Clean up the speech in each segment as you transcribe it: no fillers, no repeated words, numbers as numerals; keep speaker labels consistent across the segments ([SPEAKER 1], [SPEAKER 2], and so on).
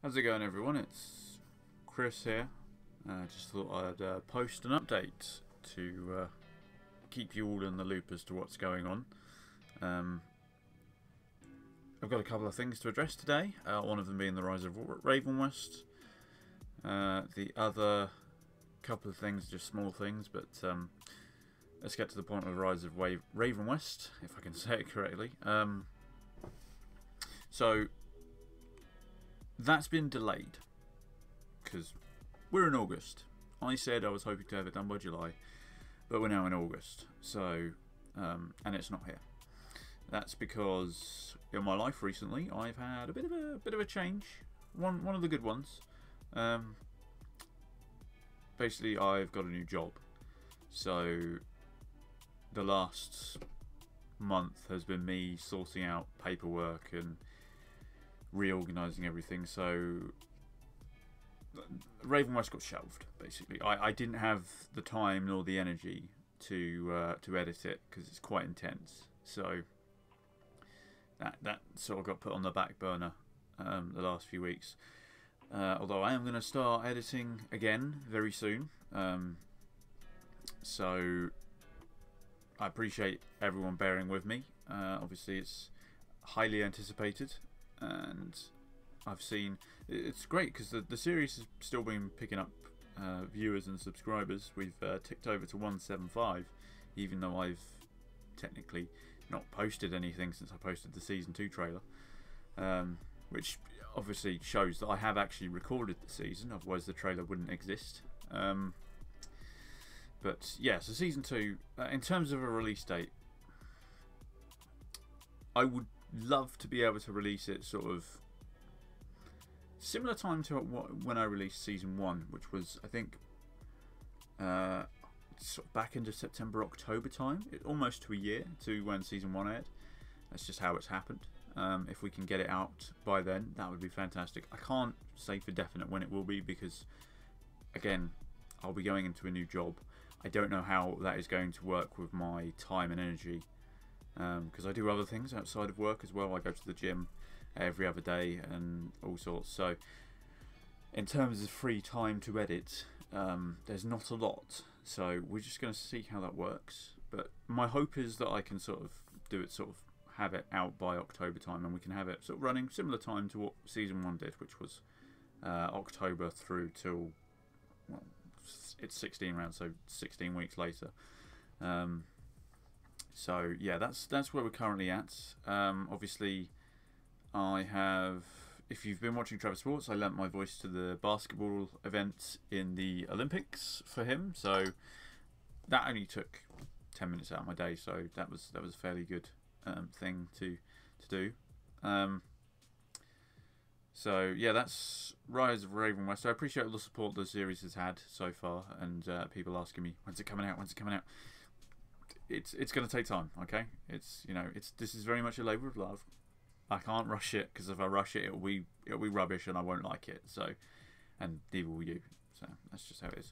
[SPEAKER 1] How's it going, everyone? It's Chris here. Just thought I'd post an update to keep you all in the loop as to what's going on. I've got a couple of things to address today. One of them being the Rise of Ravenwest. The other couple of things are just small things, but let's get to the point of the Rise of Ravenwest, if I can say it correctly. So that's been delayed because we're in August. I said I was hoping to have it done by July, but we're now in August. So, and it's not here. That's because in my life recently I've had a bit of a change. One of the good ones. Basically, I've got a new job. So the last month has been me sorting out paperwork and reorganising everything. So Ravenwest got shelved. Basically, I didn't have the time nor the energy to edit it because it's quite intense. So that sort of got put on the back burner the last few weeks. Although I am going to start editing again very soon. So I appreciate everyone bearing with me. Obviously, it's highly anticipated, and I've seen it's great because the series has still been picking up viewers and subscribers. We've ticked over to 175, even though I've technically not posted anything since I posted the season 2 trailer, which obviously shows that I have actually recorded the season, otherwise the trailer wouldn't exist. But yeah, so season 2, in terms of a release date, I would love to be able to release it sort of similar time to when I released season 1, which was, I think, sort of back into September, October time, almost to a year to when season 1 aired. That's just how it's happened. If we can get it out by then, that would be fantastic. I can't say for definite when it will be because, again, I'll be going into a new job. I don't know how that is going to work with my time and energy, because I do other things outside of work as well. I go to the gym every other day and all sorts. So in terms of free time to edit, there's not a lot. So we're just going to see how that works. But my hope is that I can sort of do it, sort of have it out by October time, and we can have it sort of running similar time to what season 1 did, which was October through till, well, it's 16 rounds, so 16 weeks later. So yeah, that's where we're currently at. Obviously, I have, if you've been watching Trevor Sports, I lent my voice to the basketball event in the Olympics for him. So that only took 10 minutes out of my day. So that was a fairly good thing to do. So yeah, that's Rise of Ravenwest. So I appreciate all the support the series has had so far, and people asking me when's it coming out. It's going to take time, okay? This is very much a labour of love. I can't rush it because if I rush it, it'll be rubbish and I won't like it. So, and neither will you. So that's just how it is.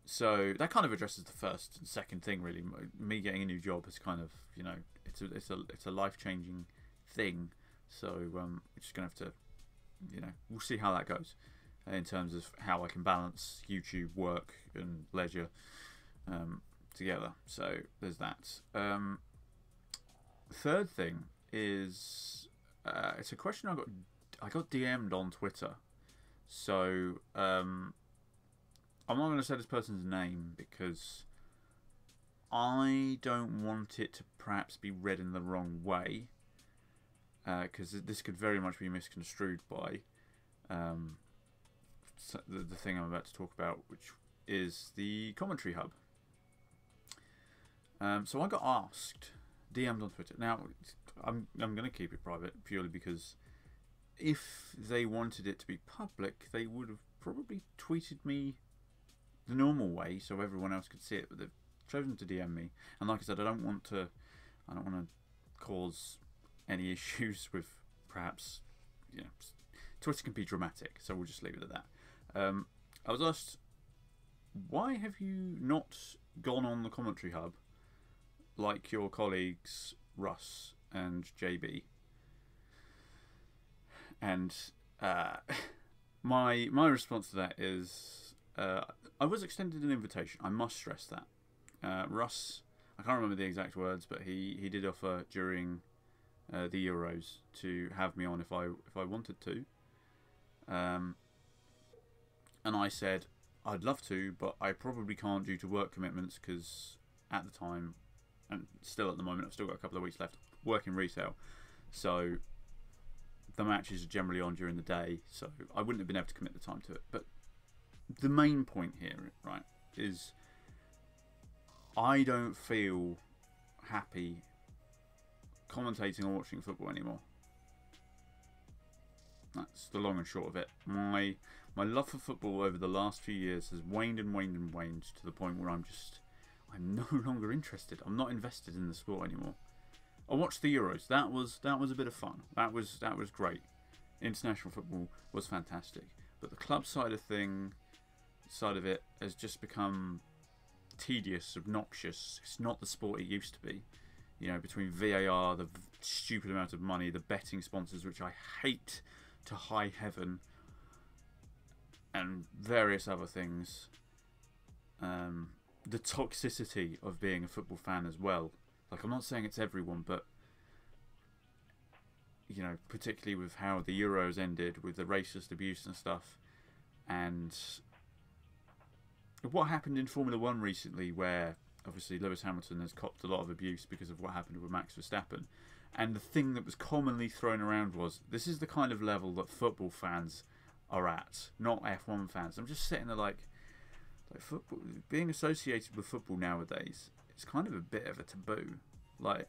[SPEAKER 1] So that kind of addresses the first and second thing, really. Me getting a new job is kind of, it's a life-changing thing. So we're just gonna have to, we'll see how that goes in terms of how I can balance YouTube, work, and leisure together. So there's that. Third thing is it's a question I got DM'd on Twitter. So I'm not going to say this person's name because I don't want it to perhaps be read in the wrong way, because this could very much be misconstrued by the thing I'm about to talk about, which is the commentary hub. So I got asked, DM'd on Twitter. Now I'm going to keep it private purely because if they wanted it to be public, they would have probably tweeted me the normal way so everyone else could see it, but they've chosen to DM me. And like I said, I don't want to cause any issues with, perhaps, Twitter can be dramatic, so we'll just leave it at that. I was asked, why have you not gone on the commentary hub like your colleagues Russ and JB? And my response to that is I was extended an invitation. I must stress that Russ, I can't remember the exact words, but he did offer during the Euros to have me on if I wanted to, and I said I'd love to, but I probably can't due to work commitments because at the time, and still at the moment, I've still got a couple of weeks left working retail, so the matches are generally on during the day, so I wouldn't have been able to commit the time to it. But the main point here, right, is I don't feel happy commentating or watching football anymore. That's the long and short of it. My love for football over the last few years has waned and waned and waned to the point where I'm no longer interested. I'm not invested in the sport anymore. I watched the Euros. That was a bit of fun. That was great. International football was fantastic. But the club side of it has just become tedious, obnoxious. It's not the sport it used to be. You know, between VAR, the stupid amount of money, the betting sponsors, which I hate to high heaven, and various other things. The toxicity of being a football fan as well. Like, I'm not saying it's everyone, but you know, particularly with how the Euros ended, with the racist abuse and stuff, and what happened in Formula One recently, where obviously Lewis Hamilton has copped a lot of abuse because of what happened with Max Verstappen. And the thing that was commonly thrown around was, this is the kind of level that football fans are at, not F1 fans. I'm just sitting there like football, being associated with football nowadays, it's kind of a bit of a taboo. Like,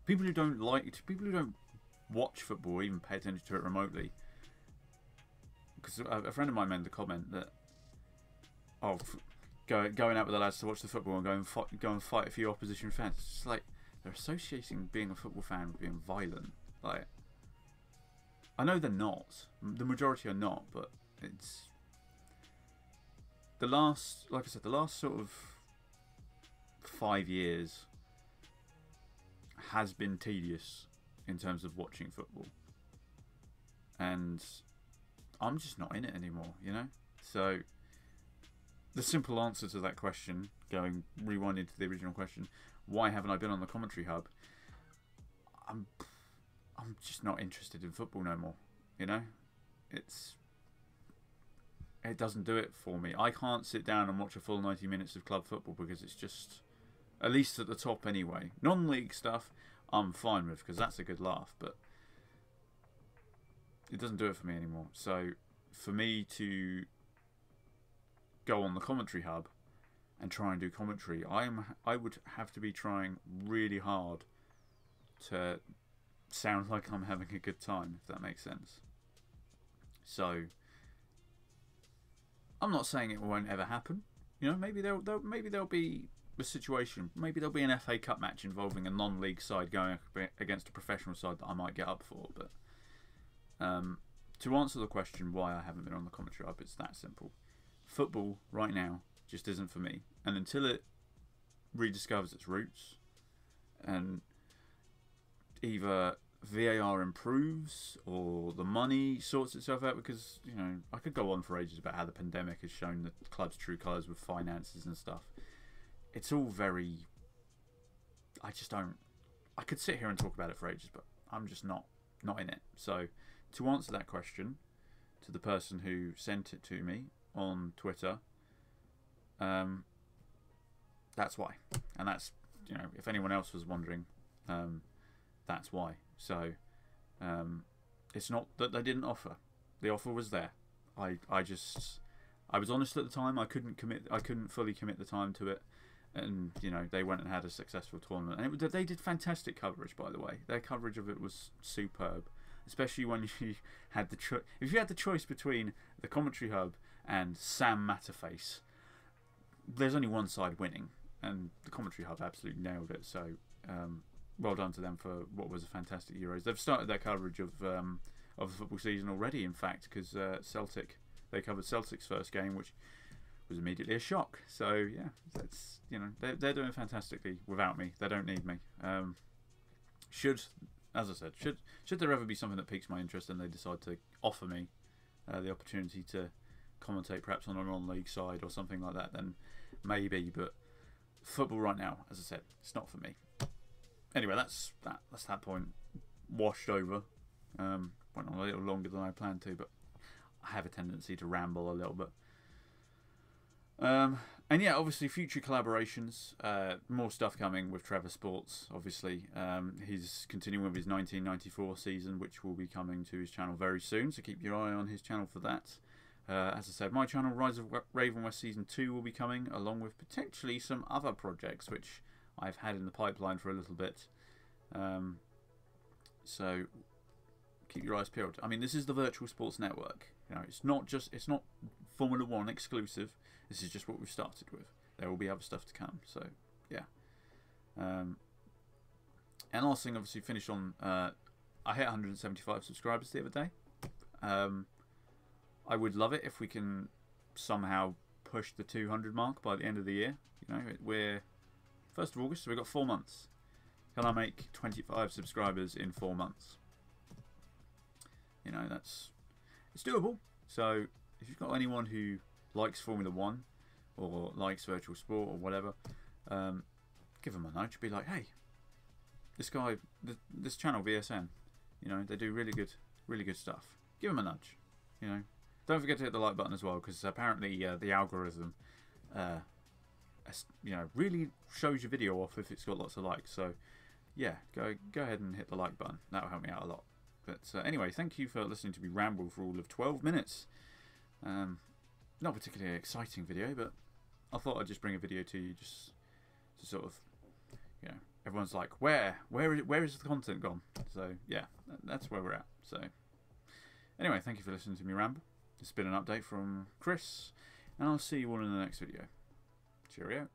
[SPEAKER 1] people who don't watch football or even pay attention to it remotely. Because a friend of mine made the comment that, oh, going out with the lads to watch the football and go and fight a few opposition fans. It's just like, they're associating being a football fan with being violent. Like, I know they're not. The majority are not, but it's like I said, the last sort of 5 years has been tedious in terms of watching football, and I'm just not in it anymore, you know. So the simple answer to that question, rewinding to the original question, why haven't I been on the commentary hub? I'm just not interested in football no more, you know. It doesn't do it for me. I can't sit down and watch a full 90 minutes of club football because it's just, at least at the top anyway. Non-league stuff I'm fine with because that's a good laugh, but it doesn't do it for me anymore. So for me to go on the commentary hub and try and do commentary, I would have to be trying really hard to sound like I'm having a good time, if that makes sense. So I'm not saying it won't ever happen. You know, maybe there'll be a situation. Maybe there'll be an FA Cup match involving a non-league side going against a professional side that I might get up for. But to answer the question why I haven't been on the commentary hub, it's that simple. Football right now just isn't for me, and until it rediscovers its roots and either VAR improves or the money sorts itself out, because, you know, I could go on for ages about how the pandemic has shown the club's true colours with finances and stuff. It's all very, I could sit here and talk about it for ages, but I'm just not in it. So to answer that question to the person who sent it to me on Twitter, that's why. And that's, you know, if anyone else was wondering, that's why. So it's not that they didn't offer. The offer was there. I was honest at the time. I couldn't fully commit the time to it, and, you know, they went and had a successful tournament, and they did fantastic coverage, by the way. Their coverage of it was superb, especially when you had if you had the choice between the commentary hub and Sam Matterface, there's only one side winning, and the commentary hub absolutely nailed it. So well done to them for what was a fantastic Euros. They've started their coverage of the football season already, in fact, because they covered Celtic's first game, which was immediately a shock. So yeah, that's, you know, they're doing fantastically without me. They don't need me. Should as I said, should there ever be something that piques my interest and they decide to offer me the opportunity to commentate perhaps on a non-league side or something like that, then maybe. But football right now, as I said, it's not for me. Anyway, that's that point washed over. Went on a little longer than I planned to, but I have a tendency to ramble a little bit. And yeah, obviously future collaborations, more stuff coming with Trevor Sports. Obviously, he's continuing with his 1994 season, which will be coming to his channel very soon. So keep your eye on his channel for that. As I said, my channel, Rise of Ravenwest Season 2, will be coming, along with potentially some other projects which I've had in the pipeline for a little bit. So keep your eyes peeled. I mean, this is the Virtual Sports Network. You know, it's not Formula 1 exclusive. This is just what we've started with. There will be other stuff to come. So yeah. And last thing, obviously, finished on. I hit 175 subscribers the other day. I would love it if we can somehow push the 200 mark by the end of the year. You know, we're 1st of August, so we've got 4 months. Can I make 25 subscribers in 4 months? You know, it's doable. So if you've got anyone who likes Formula 1 or likes virtual sport or whatever, give them a nudge. Be like, hey, this guy, this channel VSN, you know, they do really good stuff. Give them a nudge. You know, don't forget to hit the like button as well, because apparently the algorithm, you know, really shows your video off if it's got lots of likes. So yeah, go ahead and hit the like button. That'll help me out a lot. But anyway, thank you for listening to me ramble for all of 12 minutes. Not particularly exciting video, but I thought I'd just bring a video to you, just to sort of, you know, everyone's like, where is the content gone? So yeah, that's where we're at. So anyway, thank you for listening to me ramble. It's been an update from Chris, and I'll see you all in the next video. Cheerio.